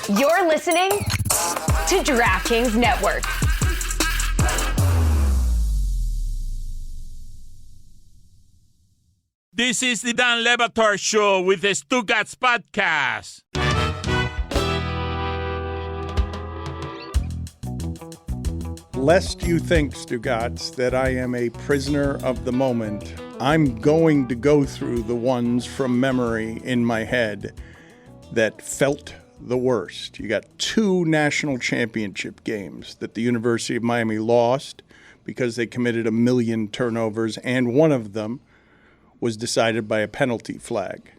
You're listening to DraftKings Network. This is the Dan Batard Show with the Stugotz podcast. Lest you think, Stugotz, that I am a prisoner of the moment, I'm going to go through the ones from memory in my head that felt the worst. You got 2 national championship games that the University of Miami lost because they committed 1 million turnovers, and one of them was decided by a penalty flag.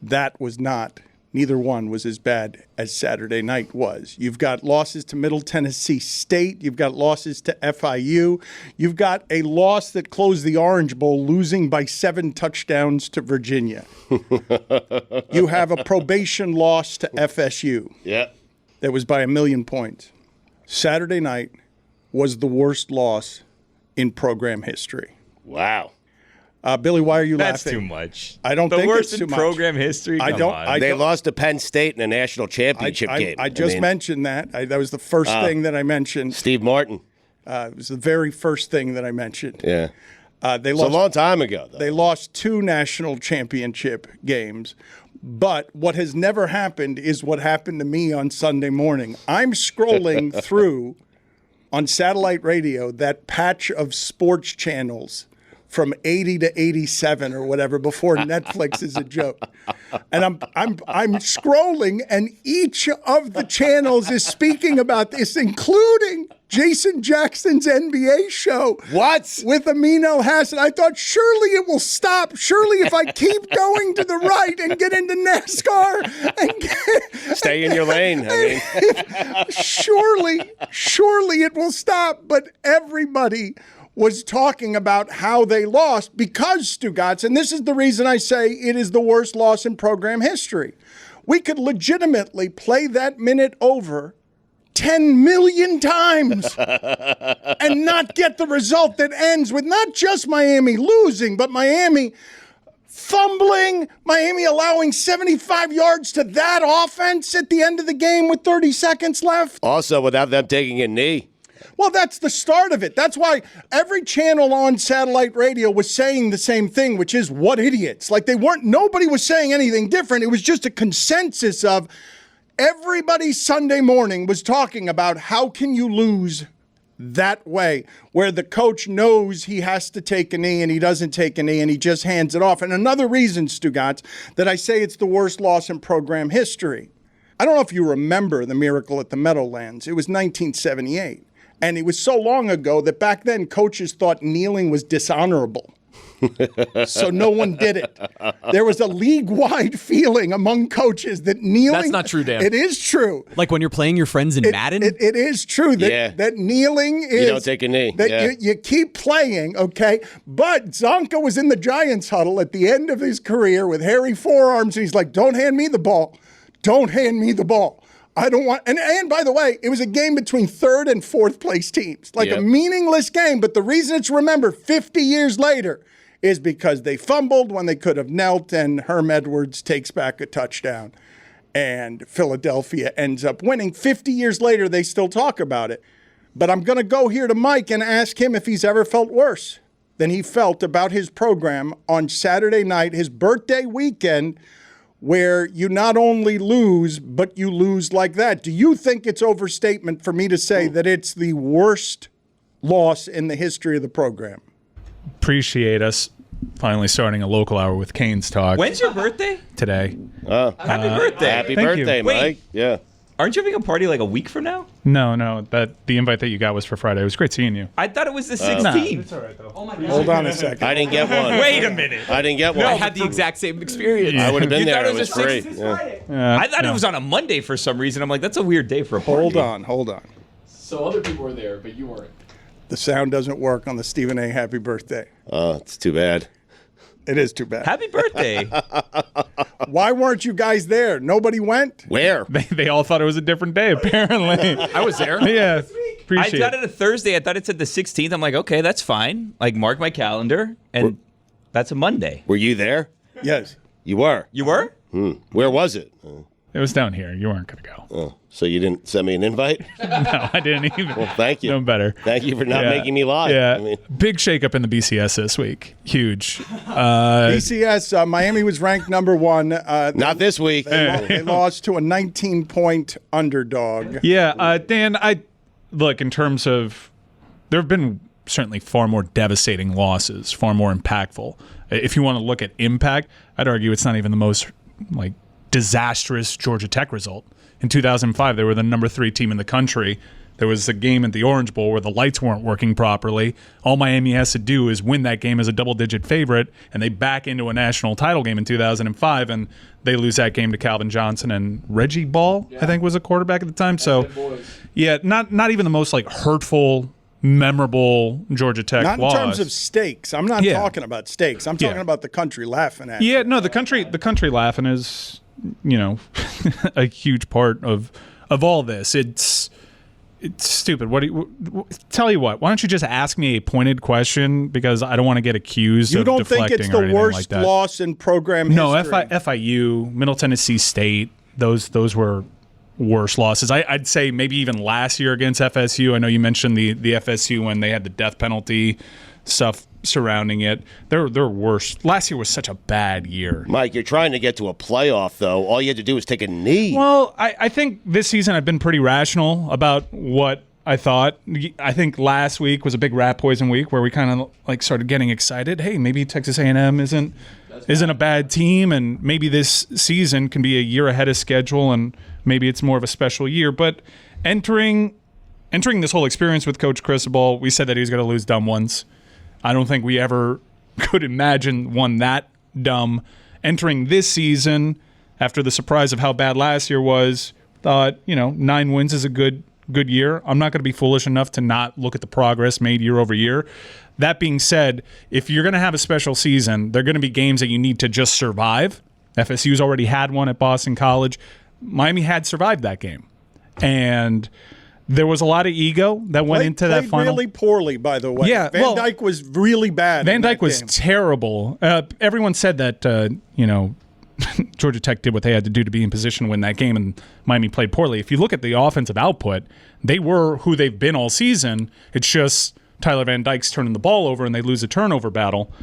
That was not, neither one was as bad as Saturday night was. You've got losses to Middle Tennessee State. You've got losses to FIU. You've got a loss that closed the Orange Bowl, losing by 7 touchdowns to Virginia. You have a probation loss to FSU. That was by 1 million points. Saturday night was the worst loss in program history. Wow. Billy, why are you That's laughing? too much. I don't think it's too much. The worst in program history? They lost to Penn State in a national championship game. I just mentioned that. That was the first thing that I mentioned. Steve Martin. It was the very first thing that I mentioned. Yeah. They It's lost a long time ago, though. They lost 2 national championship games. But what has never happened is what happened to me on Sunday morning. I'm scrolling through on satellite radio that patch of sports channels from 80 to 87 or whatever before Netflix is a joke. And I'm scrolling, and each of the channels is speaking about this, including Jason Jackson's NBA show. What? With Amin El-Hassan. I thought, surely it will stop. Surely if I keep going to the right and get into NASCAR and Stay in your lane. surely it will stop. But everybody was talking about how they lost because, Stugotz, and this is the reason I say it is the worst loss in program history. We could legitimately play that minute over 10 million times and not get the result that ends with not just Miami losing, but Miami fumbling, Miami allowing 75 yards to that offense at the end of the game with 30 seconds left. Also, without them taking a knee. Well, that's the start of it. That's why every channel on satellite radio was saying the same thing, which is, what idiots. Like nobody was saying anything different. It was just a consensus of everybody Sunday morning was talking about how can you lose that way, where the coach knows he has to take a knee and he doesn't take a knee and he just hands it off. And another reason, Stugotz, that I say it's the worst loss in program history. I don't know if you remember the Miracle at the Meadowlands. It was 1978. And it was so long ago that back then coaches thought kneeling was dishonorable. So no one did it. There was a league-wide feeling among coaches that kneeling... That's not true, Dan. It is true. Like when you're playing your friends in Madden? It is true that kneeling is... You don't take a knee. That you keep playing, okay? But Zonka was in the Giants huddle at the end of his career with hairy forearms, and he's like, don't hand me the ball. Don't hand me the ball. I don't want, and by the way, it was a game between 3rd and 4th place teams, like a meaningless game. But the reason it's remembered 50 years later is because they fumbled when they could have knelt, and Herm Edwards takes back a touchdown, and Philadelphia ends up winning. 50 years later, they still talk about it. But I'm going to go here to Mike and ask him if he's ever felt worse than he felt about his program on Saturday night, his birthday weekend, where you not only lose, but you lose like that. Do you think it's overstatement for me to say that it's the worst loss in the history of the program? Appreciate us finally starting a local hour with Canes Talk. When's your birthday? Today. Happy birthday. Happy Thank birthday, you. Mike. Wait. Yeah. Aren't you having a party like a week from now? No, the invite that you got was for Friday. It was great seeing you. I thought it was the 16th. It's all right, though. Oh my God. Hold on a second. I didn't get one. Wait a minute. I didn't get one. I had the exact same experience. I would have been You there. thought It was free. Yeah. I thought it was on a Monday for some reason. I'm like, that's a weird day for a party. Hold on. So other people were there, but you weren't. The sound doesn't work on the Stephen A. Happy Birthday. Oh, it's too bad. It is too bad. Happy birthday. Why weren't you guys there? Nobody went? Where? They all thought it was a different day, apparently. I was there. Yeah. I Appreciate got it. it a Thursday. I thought it said the 16th. I'm like, okay, that's fine. Like, mark my calendar. And that's a Monday. Were you there? Yes. You were. You were? Where was it? It was down here. You weren't going to go. Oh, so you didn't send me an invite? No, I didn't even. Well, thank you. No better. Thank you for not making me lie. Yeah. Big shakeup in the BCS this week. Huge. BCS, Miami was ranked number 1. Not this week. They lost to a 19-point underdog. Yeah, Dan, look, in terms of, there have been certainly far more devastating losses, far more impactful. If you want to look at impact, I'd argue it's not even the most disastrous Georgia Tech result. In 2005, they were the number 3 team in the country. There was a game at the Orange Bowl where the lights weren't working properly. All Miami has to do is win that game as a double-digit favorite, and they back into a national title game in 2005, and they lose that game to Calvin Johnson and Reggie Ball, I think was a quarterback at the time. So, yeah, not even the most hurtful, memorable Georgia Tech Not in loss. terms of stakes. I'm not talking about stakes. I'm talking about the country laughing at you. Yeah, no, the country laughing is, a huge part of all this. It's stupid. Tell you what? Why don't you just ask me a pointed question, because I don't want to get accused of deflecting or anything like that. You don't think it's the worst loss in program history? No, FIU, Middle Tennessee State, those were worse losses. I'd say maybe even last year against FSU. I know you mentioned the FSU when they had the death penalty stuff surrounding it. They're worse. Last year was such a bad year. Mike, you're trying to get to a playoff, though. All you had to do was take a knee. Well, I think this season I've been pretty rational about what I thought. I think last week was a big rat poison week where we kind of started getting excited. Hey, maybe Texas A&M isn't a bad team, and maybe this season can be a year ahead of schedule, and maybe it's more of a special year. But entering this whole experience with Coach Cristobal, we said that he was going to lose dumb ones. I don't think we ever could imagine one that dumb. Entering this season, after the surprise of how bad last year was, thought, 9 wins is a good year. I'm not going to be foolish enough to not look at the progress made year over year. That being said, if you're going to have a special season, there are going to be games that you need to just survive. FSU's already had one at Boston College. Miami had survived that game. And there was a lot of ego that went into that final. Really poorly, by the way. Yeah, Van Dyke was really bad. Van Dyke was terrible. Everyone said that, Georgia Tech did what they had to do to be in position to win that game, and Miami played poorly. If you look at the offensive output, they were who they've been all season. It's just Tyler Van Dyke's turning the ball over, and they lose a turnover battle.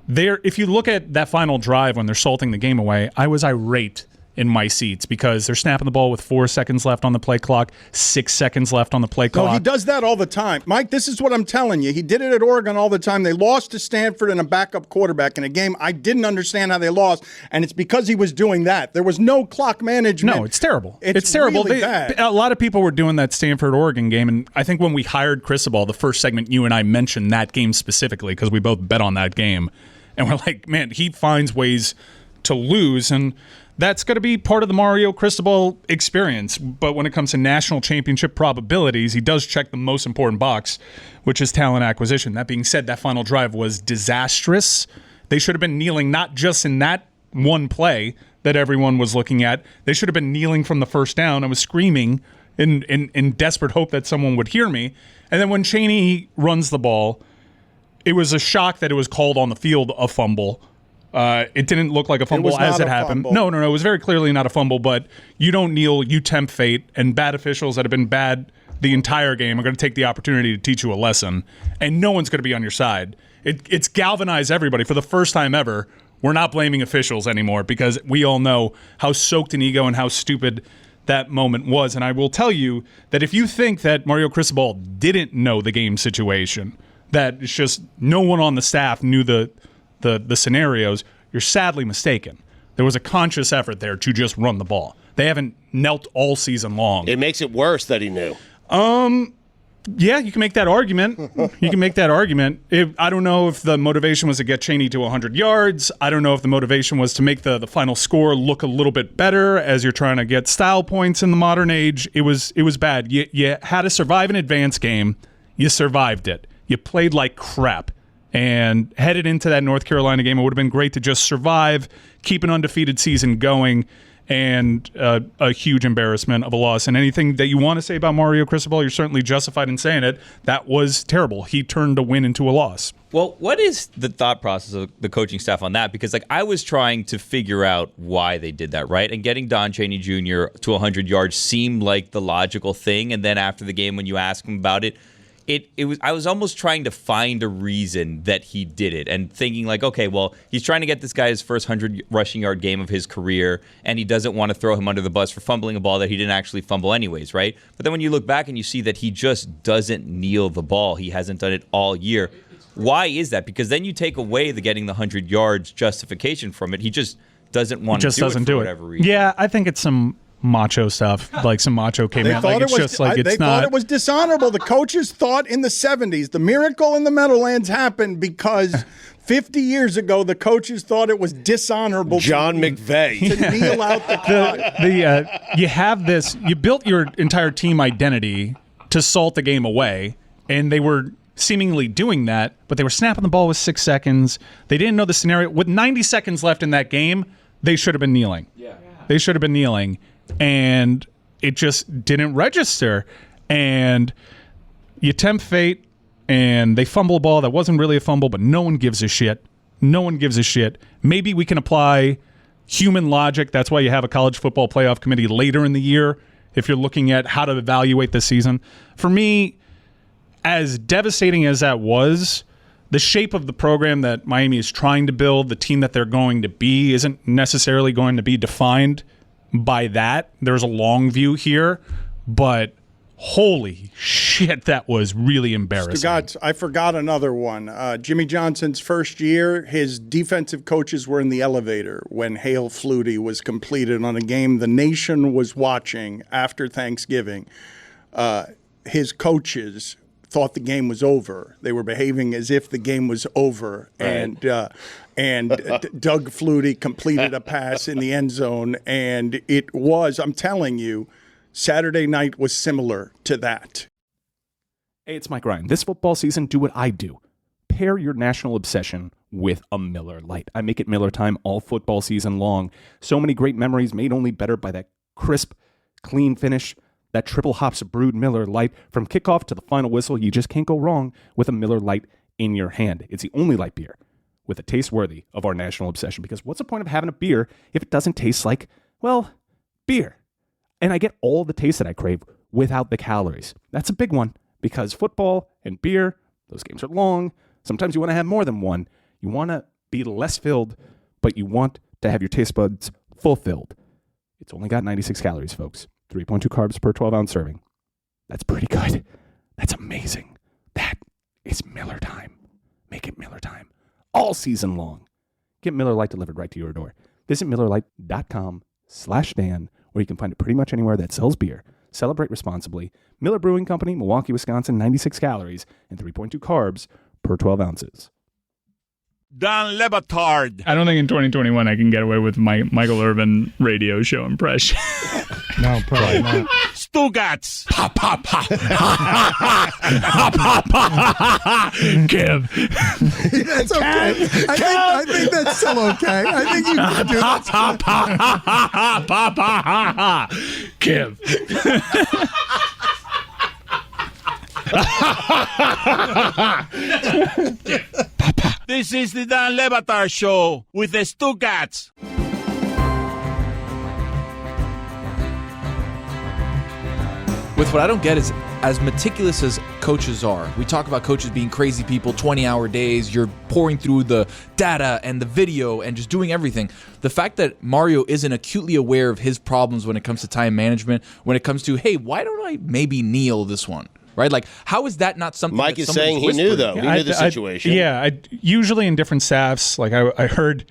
If you look at that final drive when they're salting the game away, I was irate in my seats because they're snapping the ball with 4 seconds left on the play clock, 6 seconds left on the play clock. No, he does that all the time. Mike, this is what I'm telling you. He did it at Oregon all the time. They lost to Stanford and a backup quarterback in a game. I didn't understand how they lost, and it's because he was doing that. There was no clock management. No, it's terrible. It's terrible. Really bad. A lot of people were doing that Stanford-Oregon game, and I think when we hired Cristobal, the first segment you and I mentioned that game specifically because we both bet on that game, and we're like, man, he finds ways to lose, and that's going to be part of the Mario Cristobal experience. But when it comes to national championship probabilities, he does check the most important box, which is talent acquisition. That being said, that final drive was disastrous. They should have been kneeling not just in that one play that everyone was looking at. They should have been kneeling from the first down. I was screaming in desperate hope that someone would hear me. And then when Chaney runs the ball, it was a shock that it was called on the field a fumble. It didn't look like a fumble as it happened. No, it was very clearly not a fumble, but you don't kneel, you tempt fate, and bad officials that have been bad the entire game are going to take the opportunity to teach you a lesson, and no one's going to be on your side. It's galvanized everybody. For the first time ever, we're not blaming officials anymore because we all know how soaked in ego and how stupid that moment was. And I will tell you that if you think that Mario Cristobal didn't know the game situation, that it's just no one on the staff knew the scenarios, you're sadly mistaken. There was a conscious effort there to just run the ball. They haven't knelt all season long. It makes it worse that he knew. Yeah, you can make that argument. I don't know if the motivation was to get Chaney to 100 yards. I don't know if the motivation was to make the final score look a little bit better as you're trying to get style points in the modern age. It was bad. You had to survive an advanced game. You survived it. You played like crap. And headed into that North Carolina game, it would have been great to just survive, keep an undefeated season going, and a huge embarrassment of a loss. And anything that you want to say about Mario Cristobal, you're certainly justified in saying it. That was terrible. He turned a win into a loss. Well, what is the thought process of the coaching staff on that? Because I was trying to figure out why they did that, right? And getting Don Chaney Jr. to 100 yards seemed like the logical thing. And then after the game, when you ask him about it, I was almost trying to find a reason that he did it and thinking okay, well, he's trying to get this guy his first 100 rushing yard game of his career, and he doesn't want to throw him under the bus for fumbling a ball that he didn't actually fumble anyways, right? But then when you look back and you see that he just doesn't kneel the ball, he hasn't done it all year. Why is that? Because then you take away the getting the 100 yards justification from it. He just doesn't want to do it for whatever reason. Yeah, I think it's some macho stuff, some macho caveman. They thought it was dishonorable. The coaches thought in the 70s the miracle in the Meadowlands happened because 50 years ago the coaches thought it was dishonorable. John McVay to kneel out the clock. You have this. You built your entire team identity to salt the game away, and they were seemingly doing that, but they were snapping the ball with 6 seconds. They didn't know the scenario. With 90 seconds left in that game, they should have been kneeling. Yeah. They should have been kneeling. And it just didn't register. And you tempt fate, and they fumble a ball that wasn't really a fumble, but no one gives a shit. No one gives a shit. Maybe we can apply human logic. That's why you have a college football playoff committee later in the year if you're looking at how to evaluate the season. For me, as devastating as that was, the shape of the program that Miami is trying to build, the team that they're going to be, isn't necessarily going to be defined by that. There's a long view here, but holy shit, that was really embarrassing. Stugotz, I forgot another one. Jimmy Johnson's first year, his defensive coaches were in the elevator when Hail Flutie was completed on a game the nation was watching after Thanksgiving. His coaches thought the game was over. They were behaving as if the game was over. Right. And Doug Flutie completed a pass in the end zone, and it was, I'm telling you, Saturday night was similar to that. Hey, it's Mike Ryan. This football season, do what I do. Pair your national obsession with a Miller Lite. I make it Miller time all football season long. So many great memories made only better by that crisp, clean finish. That triple hops brewed Miller Lite. From kickoff to the final whistle, you just can't go wrong with a Miller Lite in your hand. It's the only light beer with a taste worthy of our national obsession. Because what's the point of having a beer if it doesn't taste like, well, beer? And I get all the taste that I crave without the calories. That's a big one because football and beer, those games are long. Sometimes you want to have more than one. You want to be less filled, but you want to have your taste buds fulfilled. It's only got 96 calories, folks. 3.2 carbs per 12-ounce serving. That's pretty good. That's amazing. That is Miller time. Make it Miller time all season long. Get Miller Lite delivered right to your door. Visit MillerLite.com/Dan, where you can find it pretty much anywhere that sells beer. Celebrate responsibly. Miller Brewing Company, Milwaukee, Wisconsin, 96 calories and 3.2 carbs per 12 ounces. Don Le Batard. I don't think in 2021 I can get away with my Michael Irvin radio show impression. No, probably not. Stugotz. Pa, pa, pa. Pa, pa, pa. Give. That's okay. I think that's still okay. I think you can do that. Pa, pa, pa, pa, pa, pa, pa. Give. This is the Dan Le Batard Show with the Stugotz. With what I don't get is, as meticulous as coaches are, we talk about coaches being crazy people, 20-hour days, you're pouring through the data and the video and just doing everything. The fact that Mario isn't acutely aware of his problems when it comes to time management, when it comes to, hey, why don't I maybe kneel this one? Right? Like, how is that not something Mike that is saying he knew, though. He knew the situation. Usually in different staffs, like I heard,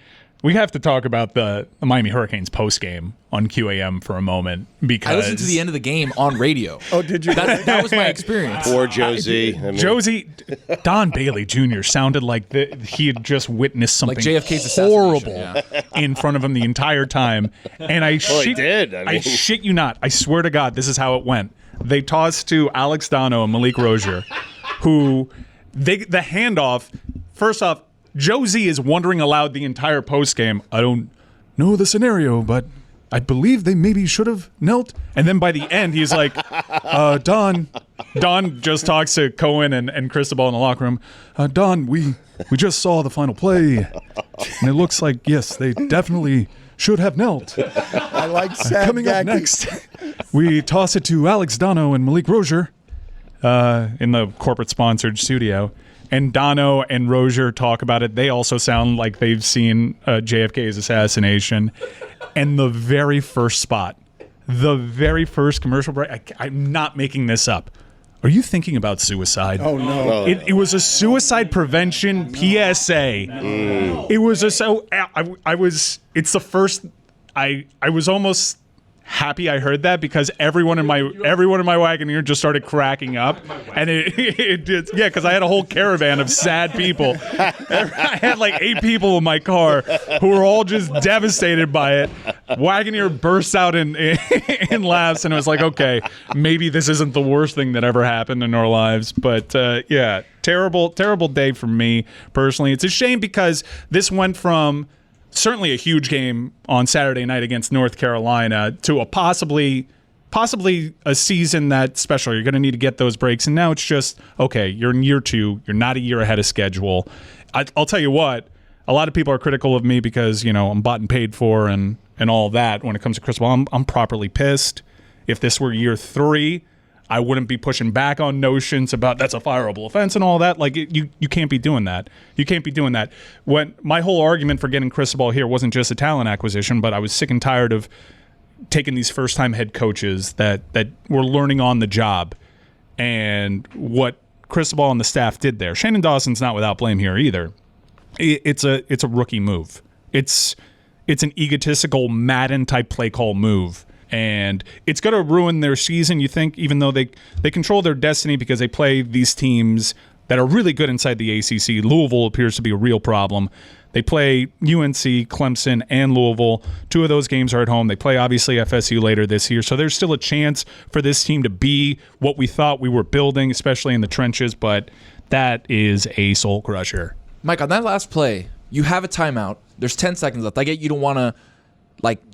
we have to talk about the Miami Hurricanes post-game on QAM for a moment because I listened to the end of the game on radio. Oh, did you? That was my experience. Poor Josie. Josie, Don Bailey Jr. sounded like he had just witnessed something like JFK's horrible in front of him the entire time. And I shit you not. I swear to God, this is how it went. They tossed to Alex Dono and Malik Rozier, who the handoff. First off, Josie is wondering aloud the entire postgame. I don't know the scenario, but I believe they maybe should have knelt. And then by the end, he's like, Don just talks to Cohen and Cristobal in the locker room. Don, we just saw the final play, and it looks like, yes, they definitely should have knelt. I like sad Coming up next, we toss it to Alex Dono and Malik Rozier in the corporate-sponsored studio. And Dono and Rozier talk about it. They also sound like they've seen JFK's assassination. And the very first spot, the very first commercial break, I'm not making this up. Are you thinking about suicide? Oh, no. It was a suicide prevention PSA. It was it's the first, I was almost happy I heard that because everyone in my Wagoneer just started cracking up, and it did, yeah, because I had a whole caravan of sad people. I had like 8 people in my car who were all just devastated by it. Wagoneer burst out in laughs, and it was like, okay, maybe this isn't the worst thing that ever happened in our lives, but yeah, terrible day for me personally. It's a shame because this went from certainly a huge game on Saturday night against North Carolina to a possibly a season that's special. You're going to need to get those breaks. And now it's just, okay, you're in year 2. You're not a year ahead of schedule. I'll tell you what, a lot of people are critical of me because, I'm bought and paid for and all that when it comes to Cristobal. I'm properly pissed. If this were year 3, I wouldn't be pushing back on notions about that's a fireable offense and all that. Like, you can't be doing that. You can't be doing that. When my whole argument for getting Cristobal here wasn't just a talent acquisition, but I was sick and tired of taking these first-time head coaches that were learning on the job and what Cristobal and the staff did there. Shannon Dawson's not without blame here either. It's a rookie move. It's an egotistical Madden-type play call move. And it's going to ruin their season, you think, even though they control their destiny because they play these teams that are really good inside the ACC. Louisville appears to be a real problem. They play UNC, Clemson, and Louisville. 2 of those games are at home. They play, obviously, FSU later this year. So there's still a chance for this team to be what we thought we were building, especially in the trenches, but that is a soul crusher. Mike, on that last play, you have a timeout. There's 10 seconds left. I get you don't want to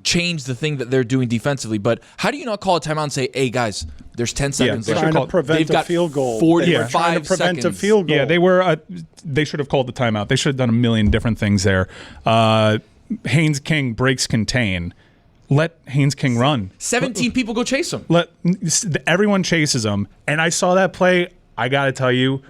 change the thing that they're doing defensively, but how do you not call a timeout and say, hey, guys, there's 10 seconds left? Trying to prevent a field goal. 45 trying to prevent seconds. a field goal. Yeah, they should have called the timeout. They should have done a million different things there. Haynes King breaks contain. Let Haynes King run. 17 people go chase him. Everyone chases him. And I saw that play. I got to tell you,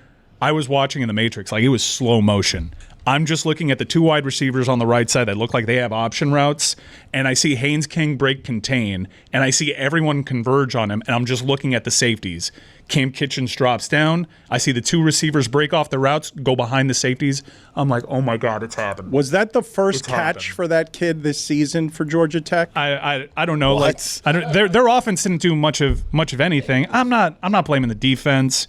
I was watching in the Matrix. Like, it was slow motion. I'm just looking at the 2 wide receivers on the right side that look like they have option routes, and I see Haynes King break contain, and I see everyone converge on him, and I'm just looking at the safeties. Cam Kitchens drops down. I see the 2 receivers break off the routes, go behind the safeties. I'm like, oh my God, it's happened. Was that the first catch for that kid this season for Georgia Tech? I don't know. Their offense didn't do much of anything. I'm not blaming the defense.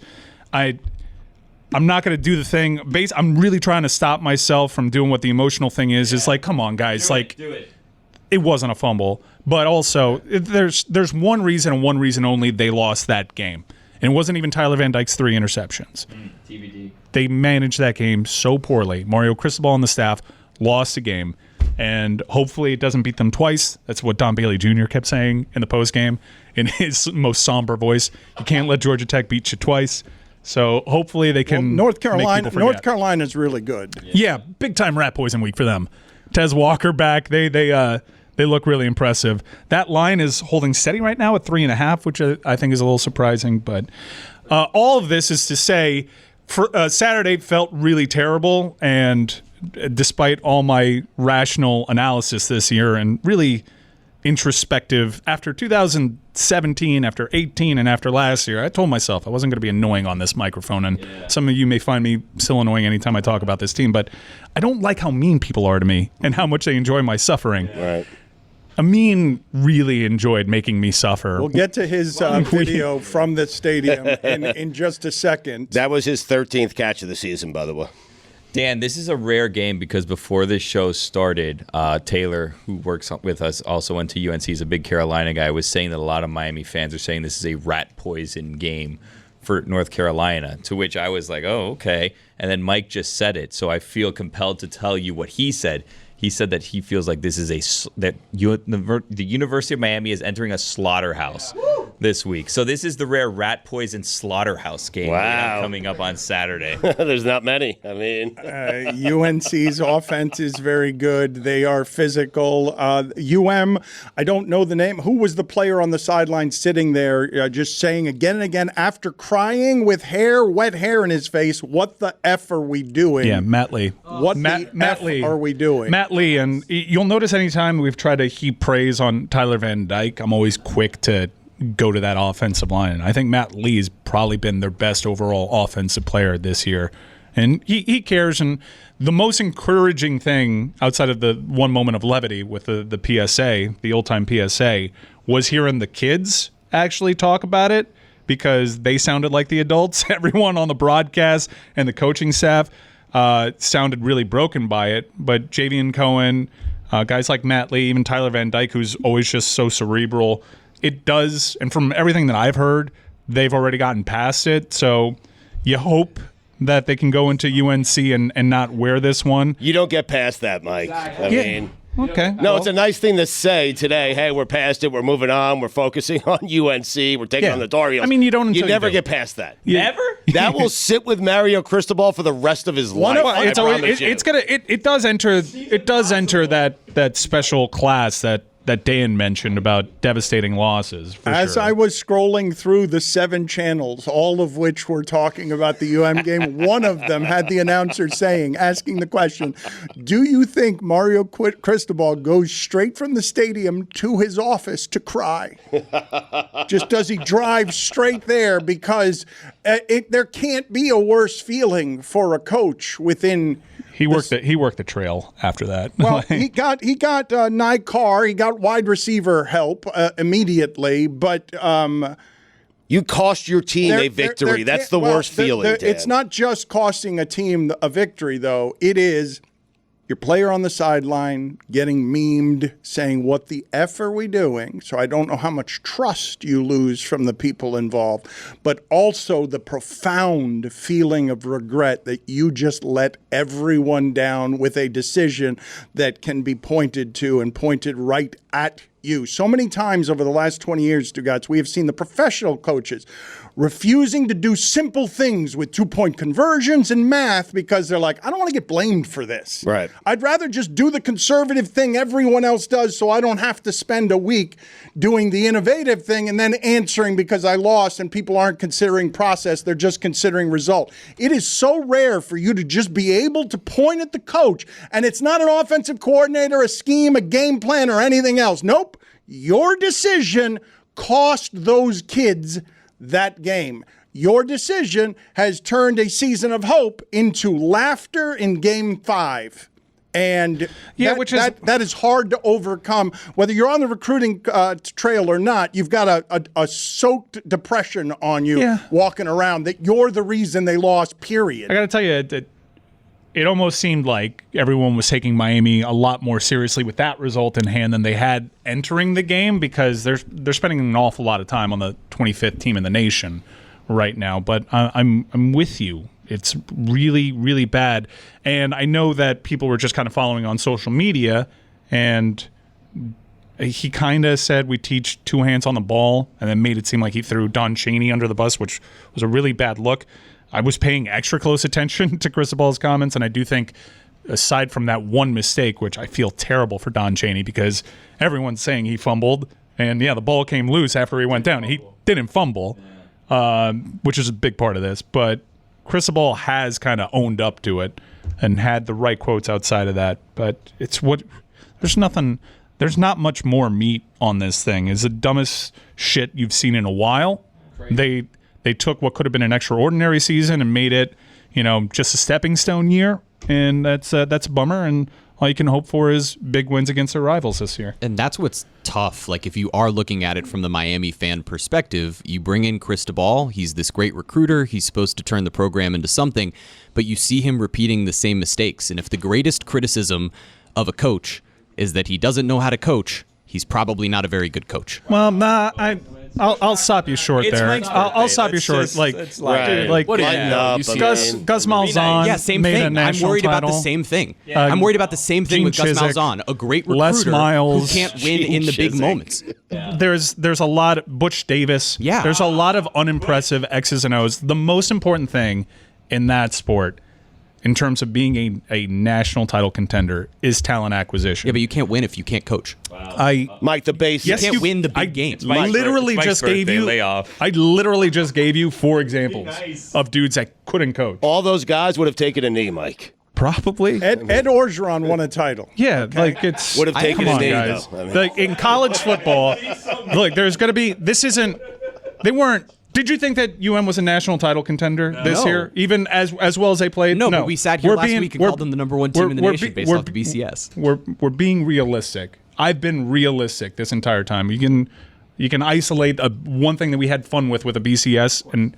I'm not going to do the thing. I'm really trying to stop myself from doing what the emotional thing is. It's like, come on, guys. Do it. It wasn't a fumble. But also, there's one reason and one reason only they lost that game. And it wasn't even Tyler Van Dyke's 3 interceptions. TBD. They managed that game so poorly. Mario Cristobal and the staff lost the game. And hopefully it doesn't beat them twice. That's what Don Bailey Jr. kept saying in the postgame in his most somber voice. You can't let Georgia Tech beat you twice. So hopefully they can. North Carolina's really good. Yeah, big time rat poison week for them. Tez Walker back. They look really impressive. That line is holding steady right now at 3.5, which I think is a little surprising. But all of this is to say, Saturday felt really terrible, and despite all my rational analysis this year and really introspective after 2017, after 18, and after last year, I told myself I wasn't going to be annoying on this microphone, and some of you may find me still annoying anytime I talk about this team, but I don't like how mean people are to me and how much they enjoy my suffering. Right. Amin really enjoyed making me suffer. We'll get to his video from the stadium in just a second. That was his 13th catch of the season, by the way. Dan, this is a rare game because before this show started, Taylor, who works with us, also went to UNC. He's a big Carolina guy, was saying that a lot of Miami fans are saying this is a rat poison game for North Carolina, to which I was like, oh, okay. And then Mike just said it, so I feel compelled to tell you what he said. he said that he feels like this is the University of Miami is entering a slaughterhouse this week. So this is the rare rat poison slaughterhouse game we have coming up on Saturday. There's not many. I mean, UNC's offense is very good. They are physical. I don't know the name. Who was the player on the sideline sitting there just saying again and again after crying with wet hair in his face, what the F are we doing? Yeah, Matt Lee. What the F are we doing? Matt Lee, and you'll notice anytime we've tried to heap praise on Tyler Van Dyke, I'm always quick to go to that offensive line. I think Matt Lee has probably been their best overall offensive player this year. And he cares. And the most encouraging thing outside of the one moment of levity with the PSA, the old-time PSA, was hearing the kids actually talk about it because they sounded like the adults. Everyone on the broadcast and the coaching staff sounded really broken by it. But Javian Cohen, guys like Matt Lee, even Tyler Van Dyke, who's always just so cerebral, it does, and from everything that I've heard, they've already gotten past it. So you hope that they can go into UNC and not wear this one. You don't get past that, Mike. I mean, okay. No, it's a nice thing to say today. Hey, we're past it. We're moving on. We're focusing on UNC. We're taking on the Tar Heels. I mean, you don't. You never get past that. Never? That will sit with Mario Cristobal for the rest of his life. It does enter that special class that Dan mentioned about devastating losses. As I was scrolling through the 7 channels, all of which were talking about the UM game, one of them had the announcer asking the question, do you think Mario Cristobal goes straight from the stadium to his office to cry? Just does he drive straight there? Because there can't be a worse feeling for a coach within... He worked the trail after that. Well, he got Carr, he got wide receiver help immediately, but you cost your team a victory. That's the worst feeling. It's not just costing a team a victory, though. It is your player on the sideline getting memed, saying, what the F are we doing? So I don't know how much trust you lose from the people involved, but also the profound feeling of regret that you just let everyone down with a decision that can be pointed to and pointed right at you. So many times over the last 20 years, Stugotz, we have seen the professional coaches refusing to do simple things with 2-point conversions and math because they're like, I don't want to get blamed for this. Right. I'd rather just do the conservative thing everyone else does so I don't have to spend a week doing the innovative thing and then answering because I lost and people aren't considering process, they're just considering result. It is so rare for you to just be able to point at the coach, and it's not an offensive coordinator, a scheme, a game plan, or anything else. Nope. Your decision cost those kids that game. Your decision has turned a season of hope into laughter in Game 5. And that is hard to overcome. Whether you're on the recruiting trail or not, you've got a soaked depression on you walking around that you're the reason they lost, period. I got to tell you, it almost seemed like everyone was taking Miami a lot more seriously with that result in hand than they had entering the game because they're spending an awful lot of time on the 25th team in the nation right now. But I'm with you. It's really, really bad. And I know that people were just kind of following on social media, and he kind of said we teach 2 hands on the ball and then made it seem like he threw Don Chaney under the bus, which was a really bad look. I was paying extra close attention to Cristobal's comments, and I do think, aside from that one mistake, which I feel terrible for Don Chaney because everyone's saying he fumbled, and the ball came loose after he went down. He didn't fumble, which is a big part of this, but Cristobal has kind of owned up to it and had the right quotes outside of that. But there's not much more meat on this thing. It's the dumbest shit you've seen in a while. Crazy. They took what could have been an extraordinary season and made it, just a stepping stone year, and that's a bummer. And all you can hope for is big wins against their rivals this year. And that's what's tough. Like, if you are looking at it from the Miami fan perspective, you bring in Cristobal. He's this great recruiter. He's supposed to turn the program into something, but you see him repeating the same mistakes. And if the greatest criticism of a coach is that he doesn't know how to coach, he's probably not a very good coach. Well, I'll stop you short It's there. Mike's I'll birthday. stop you Let's short. just- Like, let's lie. dude, like What do you Lighten know? up You see Gus Malzahn Yeah, same made a thing. I'm national worried about the title. same thing. I'm worried about the same thing Gene with Gus Chizik, Malzahn, a great Les recruiter Miles, who can't win Gene in the big Chizik. moments. There's a lot of Butch Davis. Yeah. There's a lot of unimpressive X's and O's. The most important thing in that sport, in terms of being a national title contender, is talent acquisition. Yeah, but you can't win if you can't coach. Mike, the basics. Yes, You can't you- win the big games. I literally Mike's just gave birthday, you. lay off. I literally just gave you 4 examples of dudes that couldn't coach. All those guys would have taken a knee, Mike. Probably. Ed Orgeron won a title. Yeah, like it's. Would have taken come a on, knee, guys. though. I mean- Like in college football, look, there's going to be. This isn't. They weren't. Did you think that UM was a national title contender this No. year, even as well as they played? No, but we sat here We're last being- week and we're- called them the number one team in the we're nation be- based we're- off the BCS. We're being realistic. I've been realistic this entire time. You can isolate one thing that we had fun with a BCS, and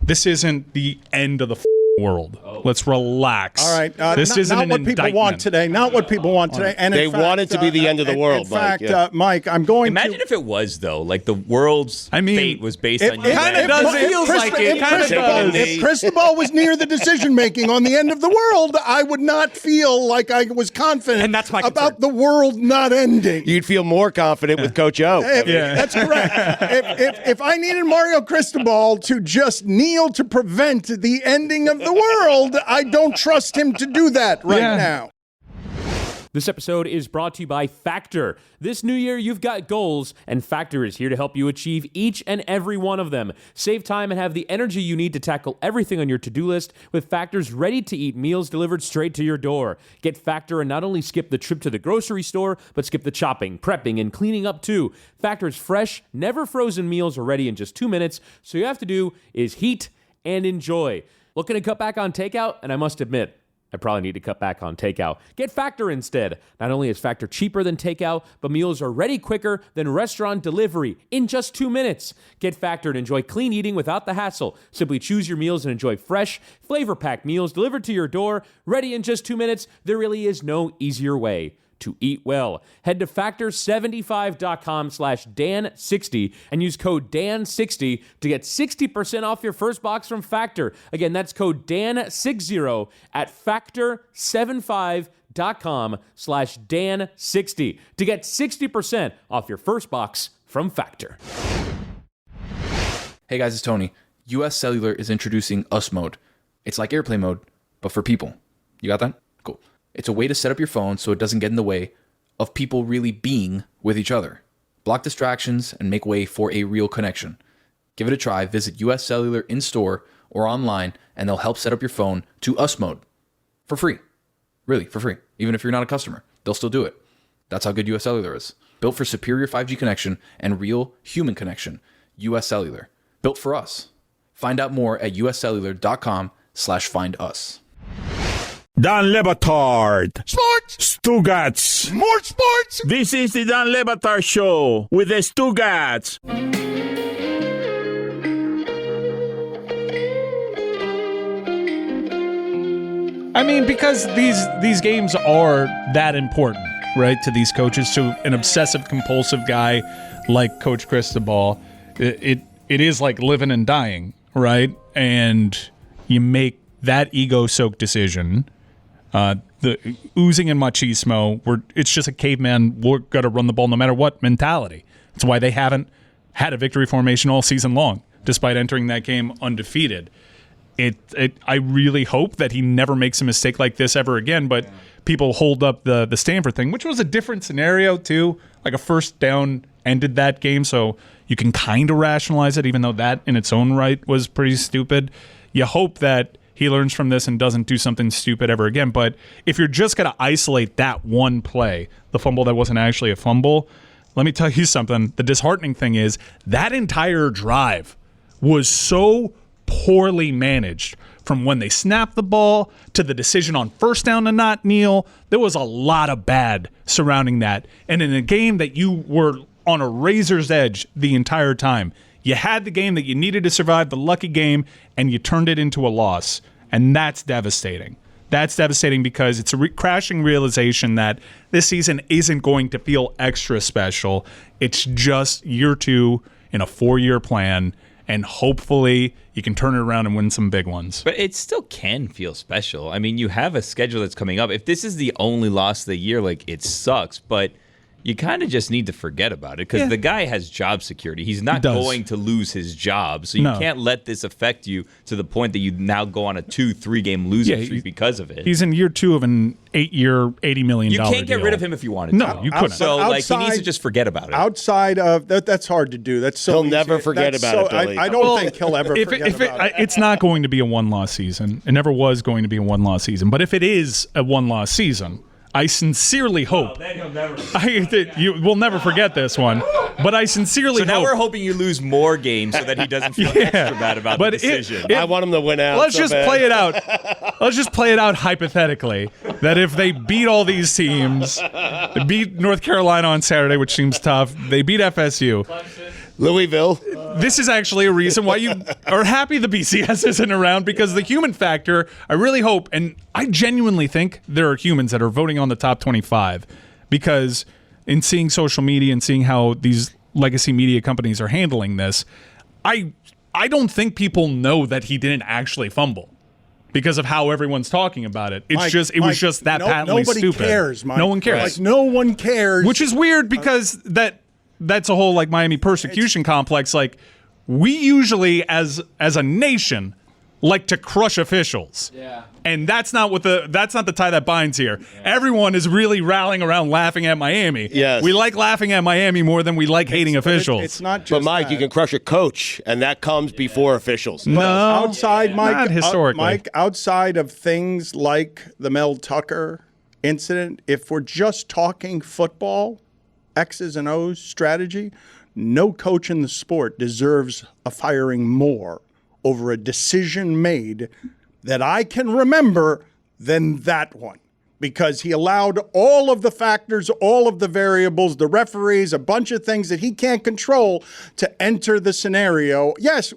this isn't the end of the world. Let's relax. All right. This isn't not an what people indictment. want today. Not what people want today. And They in fact, want it to be the end of the world, In Mike, fact, yeah. Mike, I'm going Imagine to. if it was, though. Like, the world's fate was based on you. kinda does. It feels like it. Kinda does. If Cristobal was near the decision making on the end of the world, I would not feel like I was confident And that's my about the world not ending. You'd feel more confident with Coach O. That's correct. If I needed Mario Cristobal to just kneel to prevent the ending of the world, I don't trust him to do that right now. This episode is brought to you by Factor. This new year, you've got goals, and Factor is here to help you achieve each and every one of them. Save time and have the energy you need to tackle everything on your to-do list with Factor's ready-to-eat meals delivered straight to your door. Get Factor and not only skip the trip to the grocery store, but skip the chopping, prepping, and cleaning up too. Factor's fresh, never frozen meals are ready in just 2 minutes, so all you have to do is heat and enjoy. Looking to cut back on takeout? And I must admit, I probably need to cut back on takeout. Get Factor instead. Not only is Factor cheaper than takeout, but meals are ready quicker than restaurant delivery in just 2 minutes. Get Factor and enjoy clean eating without the hassle. Simply choose your meals and enjoy fresh, flavor-packed meals delivered to your door, ready in just 2 minutes. There really is no easier way to eat well. Head to factor75.com/Dan60 and use code Dan60 to get 60% off your first box from Factor. Again, that's code Dan60 at factor75.com/Dan60 to get 60% off your first box from Factor. Hey guys, it's Tony. US Cellular is introducing US Mode. It's like airplane mode, but for people. You got that? Cool. It's a way to set up your phone so it doesn't get in the way of people really being with each other. Block distractions and make way for a real connection. Give it a try. Visit US Cellular in store or online, and they'll help set up your phone to US Mode for free. Really, for free. Even if you're not a customer, they'll still do it. That's how good US Cellular is. Built for superior 5G connection and real human connection. US Cellular. Built for us. Find out more at uscellular.com/findus. Dan Le Batard. Sports. Stugotz. More sports. This is the Dan Le Batard Show with the Stugotz. I mean, because these games are that important, right, to these coaches, to an obsessive compulsive guy like Coach Cristobal. It is like living and dying, right? And you make that ego-soaked decision. The oozing and machismo, it's just a caveman, we're going to run the ball no matter what mentality. That's why they haven't had a victory formation all season long, despite entering that game undefeated. I really hope that he never makes a mistake like this ever again, but people hold up the Stanford thing, which was a different scenario too. Like a first down ended that game, so you can kind of rationalize it, even though that in its own right was pretty stupid. You hope that he learns from this and doesn't do something stupid ever again. But if you're just going to isolate that one play, the fumble that wasn't actually a fumble, let me tell you something. The disheartening thing is that entire drive was so poorly managed, from when they snapped the ball to the decision on first down to not kneel. There was a lot of bad surrounding that. And in a game that you were on a razor's edge the entire time, you had the game that you needed to survive, the lucky game, and you turned it into a loss. And that's devastating. That's devastating because it's a crashing realization that this season isn't going to feel extra special. It's just year two in a 4-year plan, and hopefully you can turn it around and win some big ones. But it still can feel special. I mean, you have a schedule that's coming up. If this is the only loss of the year, like, it sucks, but you kind of just need to forget about it because the guy has job security. He's not going to lose his job. So you can't let this affect you to the point that you now go on a 2-3 game losing streak because of it. He's in year 2 of an 8-year, $80 million You can't get deal. rid of him if you wanted to. No, you couldn't. So he needs to just forget about it. Outside of that's hard to do. That's so he'll easy. never forget That's about so, it, Billy. I don't think he'll ever forget about it. It's not going to be a one-loss season. It never was going to be a one-loss season. But if it is a one-loss season, I sincerely hope. We'll never forget this one. But I sincerely hope. So now we're hoping you lose more games so that he doesn't feel extra bad about the decision. I want him to win out. Let's just play it out. Let's just play it out hypothetically that if they beat all these teams, they beat North Carolina on Saturday, which seems tough, they beat FSU. Louisville. This is actually a reason why you are happy the BCS isn't around, because the human factor, I really hope, and I genuinely think there are humans that are voting on the top 25, because in seeing social media and seeing how these legacy media companies are handling this, I don't think people know that he didn't actually fumble because of how everyone's talking about it. It's it was just that patently nobody stupid. Cares, Mike. No one cares. Like, no one cares. Which is weird because that's a whole like Miami persecution complex. Like, we usually as a nation like to crush officials. Yeah. And that's not the tie that binds here. Yeah. Everyone is really rallying around laughing at Miami. Yes. We like laughing at Miami more than we like hating officials. It's not just But Mike, you can crush a coach, and that comes before officials. No. Outside, Mike, not historically. Mike, outside of things like the Mel Tucker incident, if we're just talking football, X's and O's strategy, no coach in the sport deserves a firing more over a decision made that I can remember than that one, because he allowed all of the factors, all of the variables, the referees, a bunch of things that he can't control to enter the scenario. Yes,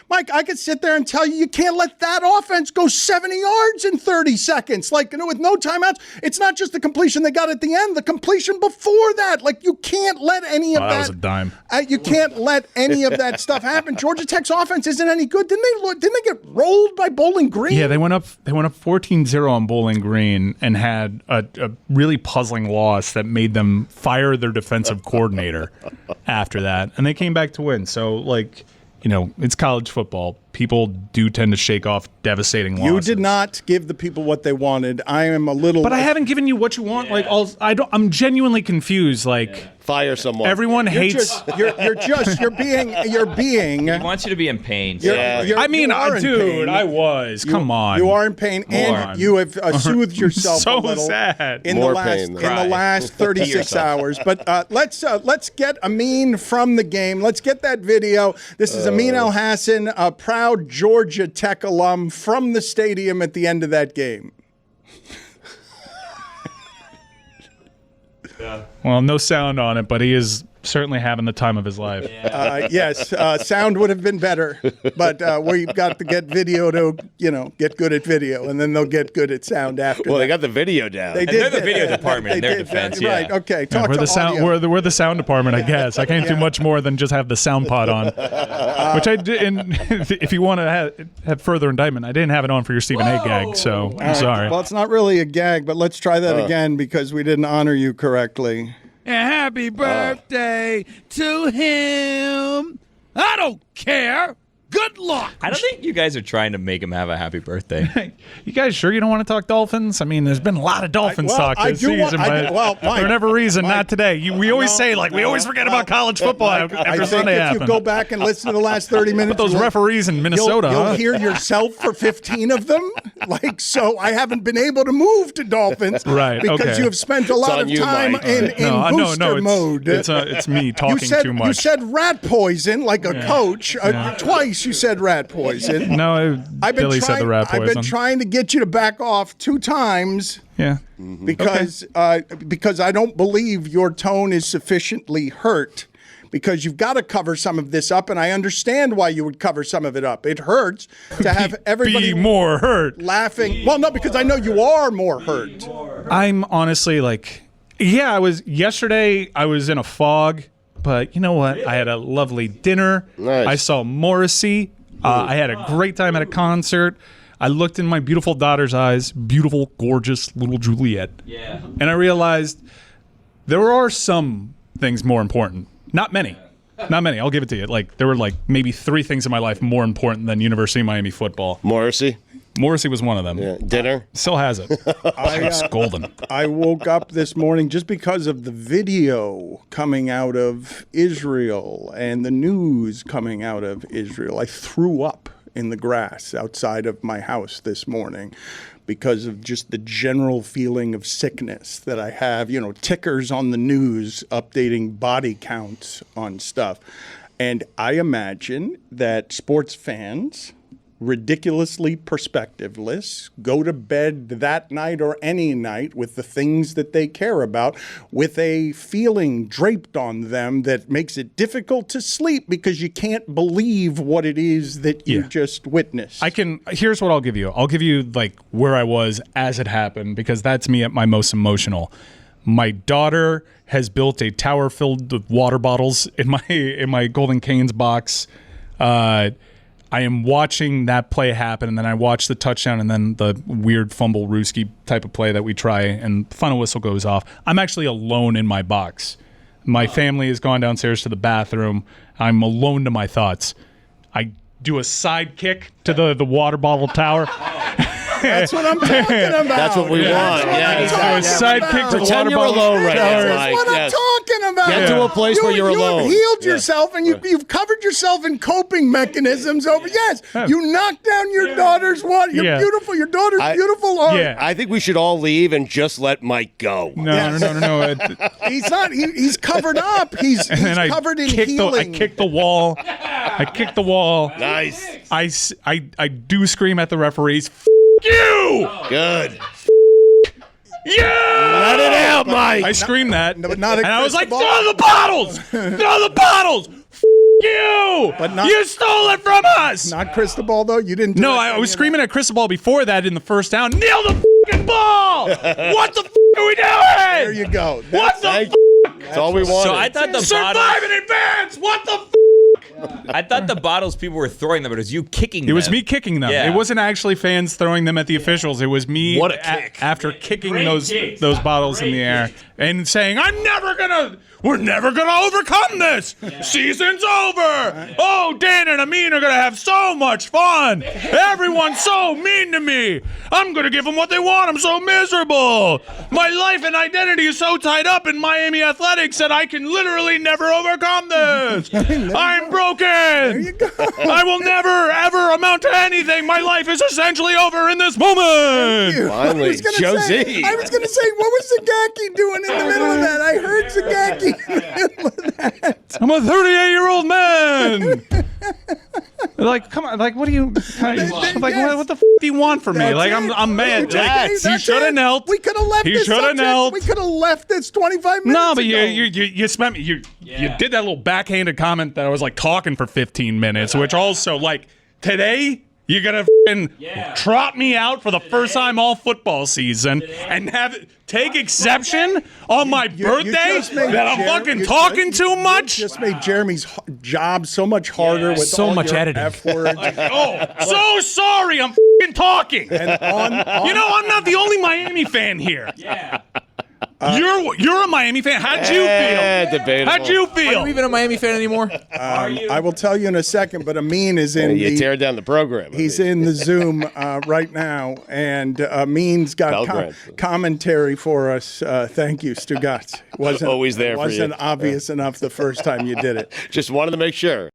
Mike, I could sit there and tell you can't let that offense go 70 yards in 30 seconds, like, with no timeouts. It's not just the completion they got at the end, the completion before that. Like, you can't let any of that. That was a dime. You can't let any of that stuff happen. Georgia Tech's offense isn't any good. Didn't they get rolled by Bowling Green? Yeah, they went up 14-0 on Bowling Green and had a really puzzling loss that made them fire their defensive coordinator after that, and they came back to win. So, like, it's college football. People do tend to shake off devastating losses. You did not give the people what they wanted. I am a little, but I haven't given you what you want. Yeah. Like, I'm genuinely confused. Like, fire someone. Everyone hates. You're being. He wants you to be in pain. Dude, I was. Come on. You are in pain, and you have soothed yourself so a little sad. in the last 36 hours. But let's get Amin from the game. Let's get that video. This is Amin El Hassan, a proud Georgia Tech alum, from the stadium at the end of that game. Well, no sound on it, but he is certainly having the time of his life. Yes, sound would have been better, but we've got to get video to, get good at video, and then they'll get good at sound after. Well, they got the video down. They're the video department in their defense. Yeah. Right. Okay. Talk we're to the sound. audio. We're the sound department, I guess. I can't do much more than just have the sound pod on, which I did. And if you want to have further indictment, I didn't have it on for your Stephen A. gag, so I'm sorry. Well, it's not really a gag, but let's try that again because we didn't honor you correctly. And happy birthday to him. I don't care. Good luck. I don't think you guys are trying to make him have a happy birthday. You guys sure you don't want to talk Dolphins? I mean, there's been a lot of Dolphins talk this season, but Mike, for whatever reason, not today. We always say, we always forget about college football after Sunday if happened. you go back and listen to the last 30 minutes, But those referees in Minnesota, you'll hear yourself for 15 of them. So I haven't been able to move to Dolphins, right? Because you have spent a lot of time in booster mode. It's me talking too much. You said rat poison like a coach. Twice you said rat poison. No, Billy said the rat poison. I've been trying to get you to back off 2 times. Yeah. Because I don't believe your tone is sufficiently hurt, because you've got to cover some of this up, and I understand why you would cover some of it up. It hurts to have everybody be more hurt, laughing. Well, no, because I know you are more hurt. I'm honestly yesterday I was in a fog but you know what? I had a lovely dinner. Nice. I saw Morrissey. I had a great time at a concert. I looked in my beautiful daughter's eyes, beautiful, gorgeous little Juliet. Yeah. And I realized there are some things more important. Not many. Not many. I'll give it to you. Like there were like maybe 3 things in my life more important than University of Miami football. Morrissey was one of them. Yeah. Dinner still has it. It's golden. I woke up this morning just because of the video coming out of Israel and the news coming out of Israel. I threw up in the grass outside of my house this morning because of just the general feeling of sickness that I have, tickers on the news updating body counts on stuff. And I imagine that sports fans, ridiculously perspectiveless, go to bed that night or any night with the things that they care about, with a feeling draped on them that makes it difficult to sleep because you can't believe what it is that you just witnessed. Here's what I'll give you. I'll give you like where I was as it happened, because that's me at my most emotional. My daughter has built a tower filled with water bottles in my Golden Canes box. I am watching that play happen, and then I watch the touchdown, and then the weird fumble Ruski type of play that we try, and the final whistle goes off. I'm actually alone in my box. My family has gone downstairs to the bathroom. I'm alone to my thoughts. I do a side kick to the water bottle tower. That's what I'm talking about. That's what we want. Yeah, a side kick to the Pretend water you're bottle alone right now. That's what I'm talking about. Get to a place where you're alone. You've healed yourself, and you've covered yourself in coping mechanisms over. Yes, you knocked down your daughter's water. You're beautiful. Your daughter's beautiful art. Yeah. I think we should all leave and just let Mike go. No. He's not. He's covered up. He's covered in healing. I kicked the wall. Nice. I do scream at the referees. You! Good. Yeah! Let it out, Mike. I screamed that, but not and I was like, "Throw the bottles! Throw the bottles! You! But not, you stole it from us!" Not Cristobal, though. You didn't. No, I was screaming at Cristobal before that in the first down. Kneel the fucking ball! What the are we doing? There you go. What the? That's all we wanted. So I thought the survive in advance. What the? I thought the bottles people were throwing them, but it was you kicking them. It was me kicking them. Yeah. It wasn't actually fans throwing them at the officials. It was me What a kick. after kicking those bottles in the air and saying, we're never gonna overcome this. Season's over. Oh, Dan and Amin are gonna have so much fun. Everyone's so mean to me. I'm gonna give them what they want. I'm so miserable. My life and identity is so tied up in Miami athletics that I can literally never overcome this. I'm broken. There you go. I will never, ever amount to anything. My life is essentially over in this moment. Finally, I was gonna Josie. say, what was Zagacki doing in the middle of that? I heard Zagacki in the middle of that. I'm a 38-year-old man. Like, come on. Like, what do you? Like, what the f*** do you want from me? That's like, it. I'm mad. That's He should have knelt. We could have left He this should have subject. knelt. We could have left this 25 minutes No, but ago. you spent me. You did that little backhanded comment that I was like talking for 15 minutes, which also like today. You're going to trot me out for the first time all football season and take exception on my birthday that I'm fucking talking too much? You just made Jeremy's job so much harder with So all much your editing. F words. So sorry. I'm fucking talking. And I'm not the only Miami fan here. Yeah. You're a Miami fan. How'd you feel? Debatable. How'd you Are you feel? even a Miami fan anymore? I will tell you in a second, but Amin is in You tear down the program. He's in the Zoom right now, and Amin's got Belgrade. commentary for us. Thank you, Stugotz. Always there for you. Wasn't obvious enough the first time you did it. Just wanted to make sure.